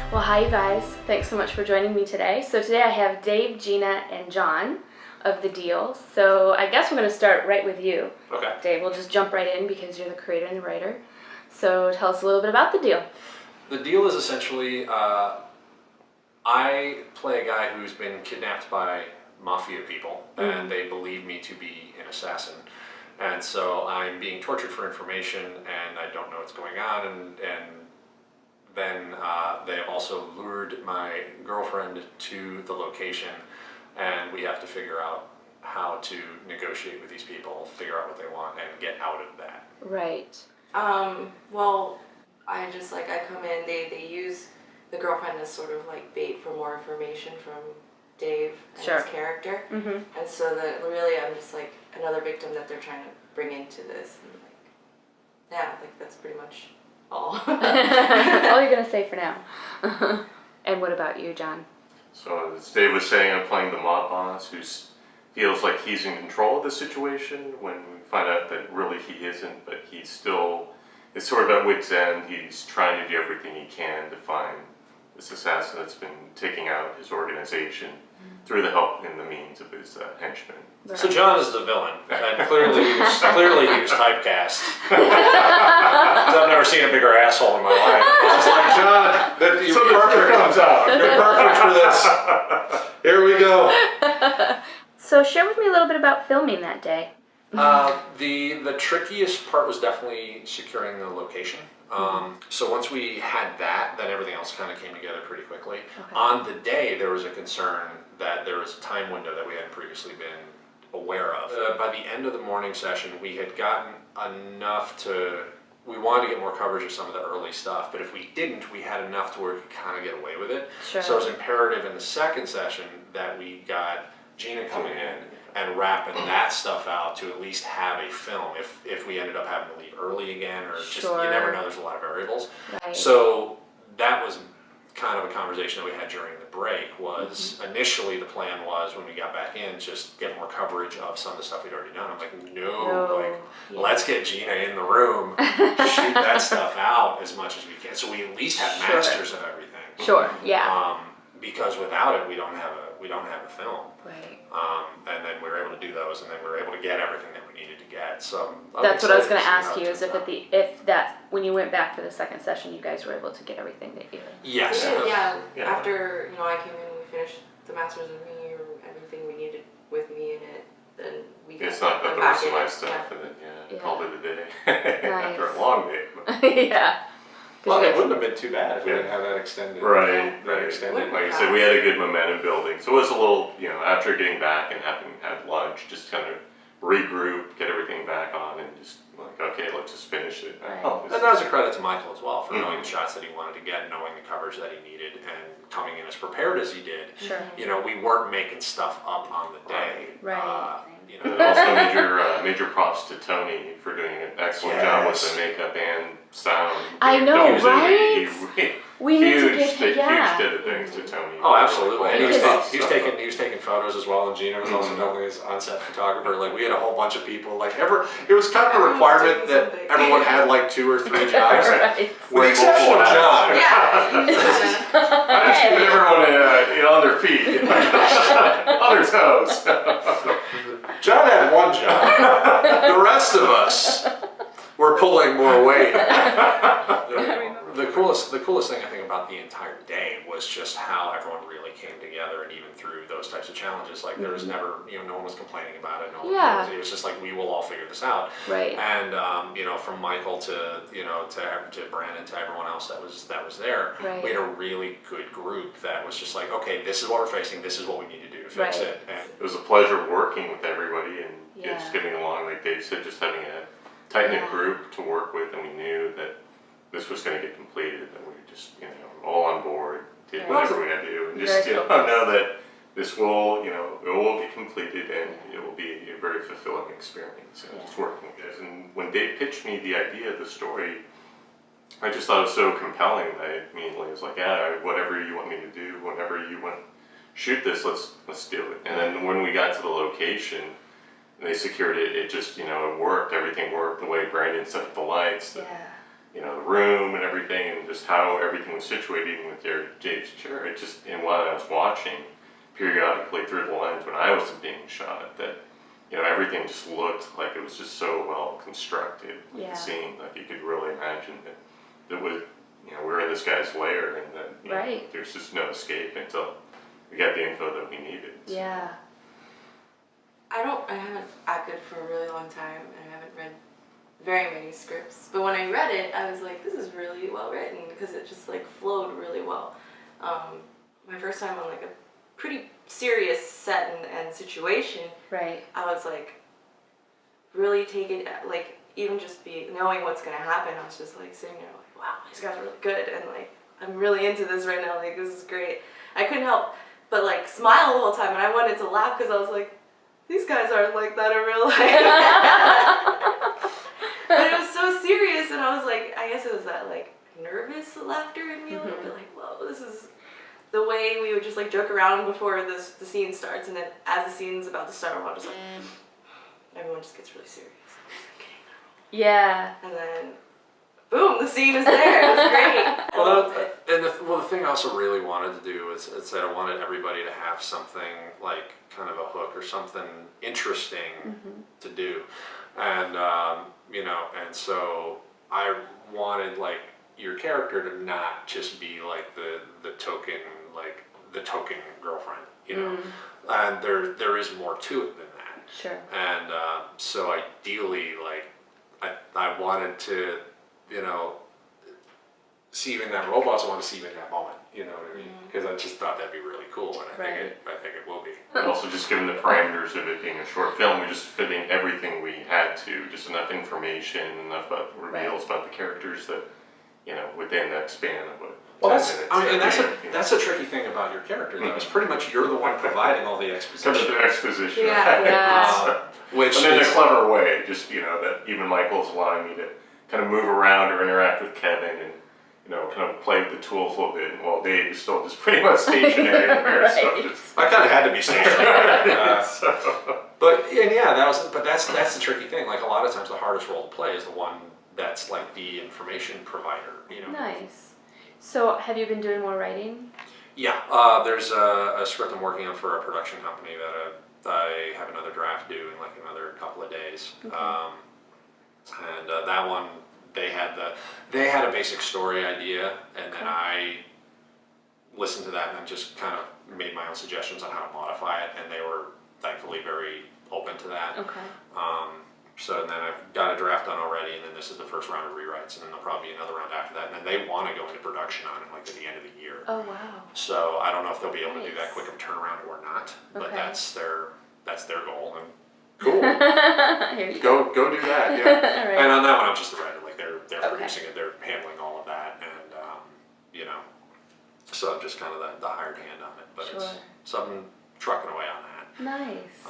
Well, hi you guys. Thanks so much for joining me today. So today I have Dave, Gina, and John of The Deal. So I guess we're going to start right with you. Okay. Dave, we'll just jump right in because you're the creator and the writer. So tell us a little bit about The Deal. The Deal is essentially, I play a guy who's been kidnapped by mafia people, and they believe me to be an assassin. And so I'm being tortured for information, and I don't know what's going on, and then they have also lured my girlfriend to the location, and we have to figure out how to negotiate with these people, figure out what they want, and get out of that. Right. Well, I come in, they use the girlfriend as sort of like bait for more information from Dave and Sure. his character. Mm-hmm. And so that really I'm just like another victim that they're trying to bring into this. And that's pretty much all. All you're going to say for now. And what about you, John? So as Dave was saying, I'm playing the mob boss who feels like he's in control of the situation when we find out that really he isn't, but he's still, it's sort of at wit's end. He's trying to do everything he can to find this assassin that's been taking out his organization through the help and the means of his henchmen. Right. So John is the villain, and clearly he was typecast. I've never seen a bigger asshole in my life. It's like, John, you're So perfect. comes out. You're perfect for this. Here we go. So share with me a little bit about filming that day. The trickiest part was definitely securing the location. So once we had that, then everything else kind of came together pretty quickly. Okay. On the day, there was a concern that there was a time window that we hadn't previously been aware of. By the end of the morning session, we had gotten enough we wanted to get more coverage of some of the early stuff, but if we didn't, we had enough to where we could kind of get away with it. Sure. So it was imperative in the second session that we got Gina coming in and wrapping that stuff out to at least have a film if we ended up having to leave early again, or just, Sure. you never know, there's a lot of variables. Right. So that was kind of a conversation that we had during the break. Was initially the plan was when we got back in, just get more coverage of some of the stuff we'd already done. I'm like, Yeah. let's get Gina in the room, shoot that stuff out as much as we can, so we at least have Sure. masters of everything. Sure, yeah. Because without it, we don't have a film. Right. And then we were able to do those, and then we were able to get everything that we needed to get. So That's what I was going to excited ask see you, how is it when you went back for the second session, you guys were able to get everything that you... Yes. We did, yeah. Yeah. After I came in, we finished the Masters of Me, or everything we needed with me in it. Then we It's got not got them the back rest of in my it. stuff, and then Yeah. called it a day Nice. after a long day. But. Yeah. Well, it wouldn't have been too bad if we didn't have that extended. Right, That right. extended. Like I said, we had a good momentum building. So it was a little, after getting back and having had lunch, just kind of regroup, get everything back on, and just like, okay, let's just finish it. Right. And that was a credit to Michael as well for knowing the shots that he wanted to get, knowing the coverage that he needed, and coming in as prepared as he did. Sure. We weren't making stuff up on the day. Right. And also major props to Tony for doing an excellent job with the makeup and sound. I know, He was a right? really We need to huge give debt of thanks to Tony. Oh, absolutely. And he was Because- taking photos as well, and Gina was also helping as on-set photographer. Like, we had a whole bunch of people. Like, it was kind of a requirement that everyone had like 2 or 3 jobs. Right. With the exception of John. Yeah. I just keeping everyone on their feet, on their toes. John had one job. The rest of us were pulling more weight. The coolest thing I think about the entire day was just how everyone really came together, and even through those types of challenges, like there was never, no one was complaining about it. No one Yeah. it was just like, we will all figure this out. Right. And from Michael to to Brandon to everyone else that was there, Right. we had a really good group that was just like, okay, this is what we're facing. This is what we need to do to fix Right. it. And It was a pleasure working with everybody and Yeah. just getting along. Like Dave said, just having a tight-knit Yeah. group to work with, and we knew that this was going to get completed, and we were just, all on board, did Yeah. whatever we had to do, and Very just, focused. know that this will, it will get completed, and it will be a very fulfilling experience, Yeah. just working with guys. And when Dave pitched me the idea of the story, I just thought it was so compelling that I immediately was like, yeah, whatever you want me to do, whenever you want to shoot this, let's do it. And then when we got to the location, they secured it. It just, it worked. Everything worked the way Brandon set up the lights, the room and everything, and just how everything was situated, even with Dave's chair. It just, and while I was watching, periodically through the lens when I was being shot, that everything just looked like it was just so well constructed. The scene, like you could really imagine that it was, we're in this guy's lair, and that there's just no escape until we got the info that we needed. Yeah. I haven't acted for a really long time, and I haven't read very many scripts. But when I read it, I was like, this is really well written, because it just like flowed really well. My first time on like a pretty serious set and situation, Right. I was like really taken, like even just knowing what's gonna happen, I was just like sitting there like, wow, these guys are really good, and like I'm really into this right now, like this is great. I couldn't help but like smile the whole time, and I wanted to laugh because I was like, these guys aren't like that in real life. But it was so serious, and I was like, I guess it was that like nervous laughter in me a little bit, like, whoa, this is the way we would just like joke around before the scene starts, and then as the scene's about to start, I'm just like, everyone just gets really serious. Yeah. And then, boom, the scene is there. It was great. The thing I also really wanted to do is that I wanted everybody to have something like kind of a hook or something interesting to do, and and so I wanted like your character to not just be like the token girlfriend, and there is more to it than that. Sure. And so ideally, like I wanted to, see you in that role, but I also want to see you in that moment. You know what I mean? Because I just thought that'd be really cool, and I think it will be. And also, just given the parameters of it being a short film, we just fit in everything we had to, just enough information, enough about reveals about the characters that, within that span of Well, 10 that's minutes. I mean, and that's the tricky thing about your character, though. Is pretty much you're the one providing all the exposition. Some of the exposition. Yeah. Yeah. Which and in is a clever way, just that even Michael's allowing me to kind of move around or interact with Kevin and kind of play with the tools a little bit, while Dave is still just pretty much stationary there. So just, I kind of had to be stationary. But that's the tricky thing. Like a lot of times, the hardest role to play is the one that's like the information provider. Nice. So, have you been doing more writing? Yeah. There's a script I'm working on for a production company that I have another draft due in like another couple of days. Okay. And that one, they had a basic story idea, and then I listened to that and then just kind of made my own suggestions on how to modify it, and they were thankfully very open to that. Okay. So then I've got a draft done already, and then this is the first round of rewrites, and then there'll probably be another round after that, and then they want to go into production on it like at the end of the year. Oh wow. So I don't know if they'll be able to do Nice. that quick of a turnaround or not, but Okay. that's their goal, and cool. Here you go. Go do that, yeah. All right. And on that one, I'm just the writer. Like they're Okay. producing it, they're handling all of that, and so I'm just kind of the hired hand on it. But Sure. it's something trucking away on that. Nice.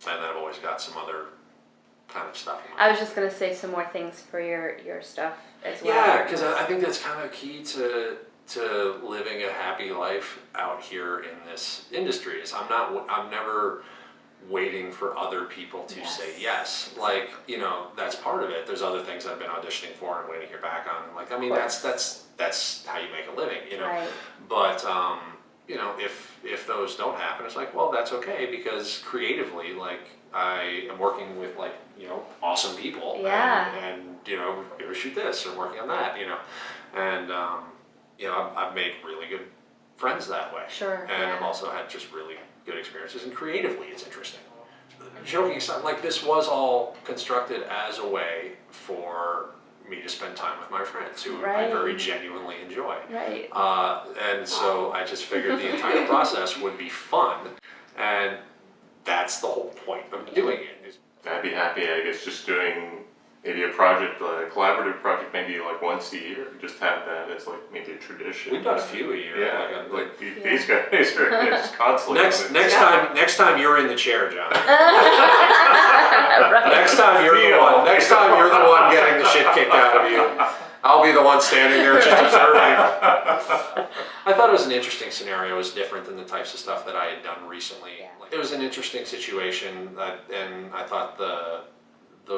And then I've always got some other kind of stuff. I was just gonna say some more things for your stuff as well. Yeah, because I think that's kind of key to living a happy life out here in this industry. Is I'm never waiting for other people to say yes. Like, that's part of it. There's other things I've been auditioning for and waiting to hear back on. Like, I mean, that's how you make a living, Right. But if those don't happen, it's like, well, that's okay, because creatively, like, I am working with like awesome people. Yeah. And go shoot this or working on that. And I've made really good friends that way. Sure. And Yeah. I've also had just really good experiences, and creatively it's interesting. Joking aside, like this was all constructed as a way for me to spend time with my friends who I Right. very genuinely enjoy. Right. And so I just figured the entire process would be fun, and that's the whole point of doing it. I'd be happy, I guess, just doing maybe a project, a collaborative project, maybe like once a year. Just have that as like maybe a tradition. We've done a few a year. Yeah, Like, these guys are just constantly. next time you're in the chair, John. Next time you're the one getting the shit kicked out of you. I'll be the one standing there just observing. I thought it was an interesting scenario. It was different than the types of stuff that I had done recently. Yeah. It was an interesting situation, and I thought the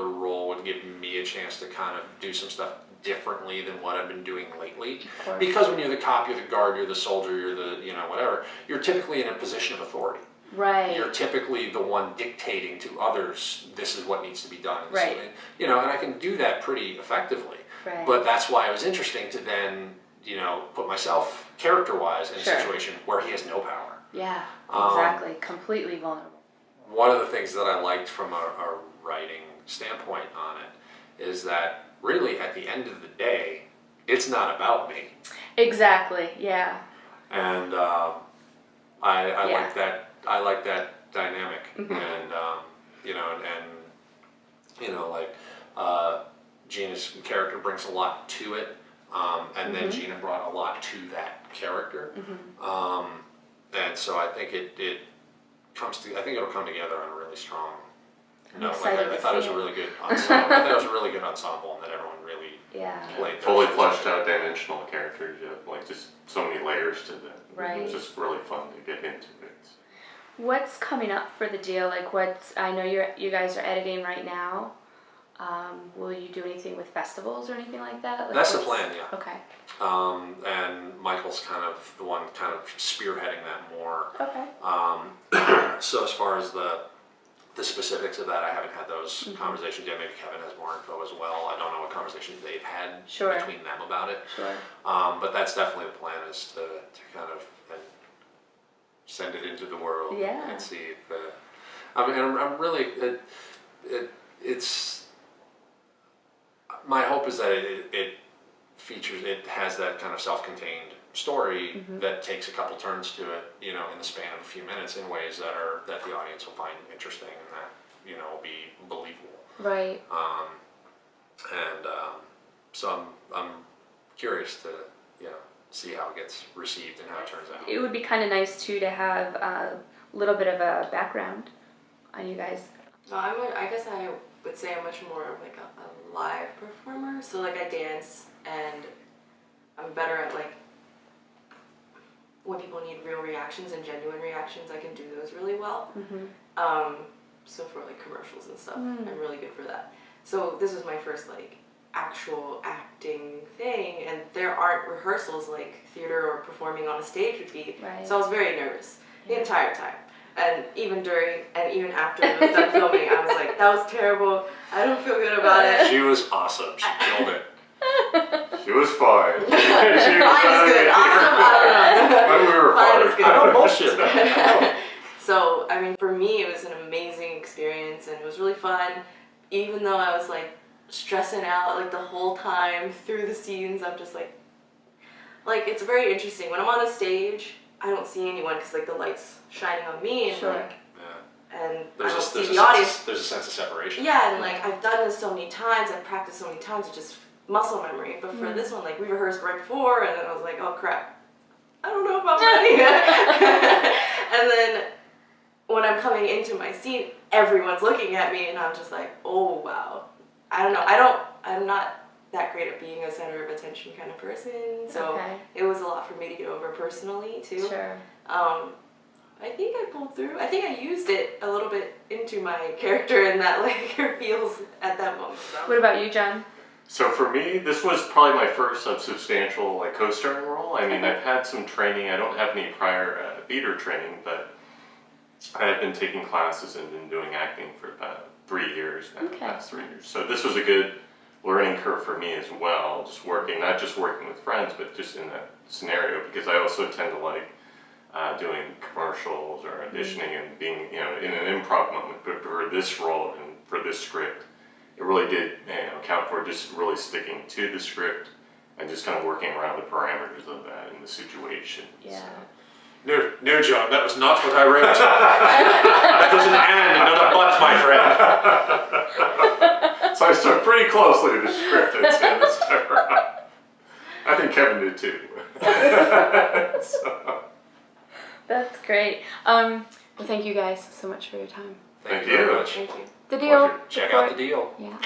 role would give me a chance to kind of do some stuff differently than what I've been doing lately. Of course. Because when you're the cop, you're the guard, you're the soldier, you're the, whatever, you're typically in a position of authority. Right. You're typically the one dictating to others, this is what needs to be done. Right. And I can do that pretty effectively. Right. But that's why it was interesting to then, put myself character-wise in a Sure. situation where he has no power. Yeah, exactly. Completely vulnerable. One of the things that I liked from a writing standpoint on it is that really at the end of the day, it's not about me. Exactly, yeah. And I Yeah. like that. I like that dynamic, Mhm. and Gina's character brings a lot to it, and then Gina brought a lot to that character, and so I think it comes to. I think it'll come together on a really strong note. excited I to thought it was see a it. really good ensemble. I thought it was a really good ensemble, and that everyone really Yeah. played their Fully roles. fleshed out dimensional characters, you have, like just so many layers to them. Right. It's just really fun to get into it. What's coming up for the deal? Like, I know you guys are editing right now. Will you do anything with festivals or anything like that? Like, That's the what's- plan, yeah. Okay. And Michael's kind of the one kind of spearheading that more. Okay. So as far as the specifics of that, I haven't had those conversations yet. Maybe Kevin has more info as well. I don't know what conversations they've had Sure. between them about it. Sure. But that's definitely the plan, is to kind of send it into the world Yeah. and see if I'm really it's my hope is that it has that kind of self-contained story that takes a couple turns to it, in the span of a few minutes, in ways that the audience will find interesting and that will be believable. Right. So I'm curious to see how it gets received and how it turns out. It would be kind of nice too to have a little bit of a background on you guys. No, I guess I would say I'm much more of like a live performer. So like I dance, and I'm better at like when people need real reactions and genuine reactions. I can do those really well. So for like commercials and stuff, I'm really good for that. So this was my first like actual acting thing, and there aren't rehearsals like theater or performing on a stage would be. Right. So I was very nervous the entire time. And even during and even after it was done filming, I was like, that was terrible. I don't feel good about it. She was awesome. She killed it. She was fine. Fine is good. Awesome. I don't know. When we were Fine is fine. good. I don't bullshit that. So, I mean, for me, it was an amazing experience, and it was really fun. Even though I was like stressing out like the whole time through the scenes, I'm just like it's very interesting. When I'm on a stage, I don't see anyone because like the light's shining on me, and Sure. like, Yeah. and There's I don't a, see there's, the a audience. sense, there's a sense of separation. Yeah, and like I've done this so many times, I've practiced so many times, it's just muscle memory. But for this one, like we rehearsed right before, and then I was like, oh crap, I don't know if I'm ready. And then when I'm coming into my scene, everyone's looking at me, and I'm just like, oh wow. I don't know. I'm not that great at being a center of attention kind of person, so Okay. it was a lot for me to get over personally too. Sure. I think I pulled through. I think I used it a little bit into my character, and that like feels at that moment. What about you, John? So for me, this was probably my first substantial like co-starring role. I mean, I've had some training. I don't have any prior theater training, but I have been taking classes and been doing acting for about 3 years now, the Okay. past 3 years. So this was a good learning curve for me as well, just working, not just working with friends, but just in that scenario, because I also tend to like doing commercials or auditioning and being, in an improv moment. But for this role and for this script, it really did account for just really sticking to the script and just kind of working around the parameters of that in the situation. Yeah. So. No, John, that was not what I wrote. That was an and, not a but, my friend. So I stuck pretty closely to the script, I'd say, this time around. I think Kevin did too. So. That's great. Well, thank you guys so much for your time. Thank Thank you very you. much. Thank you. The deal. Check out the deal. Yeah.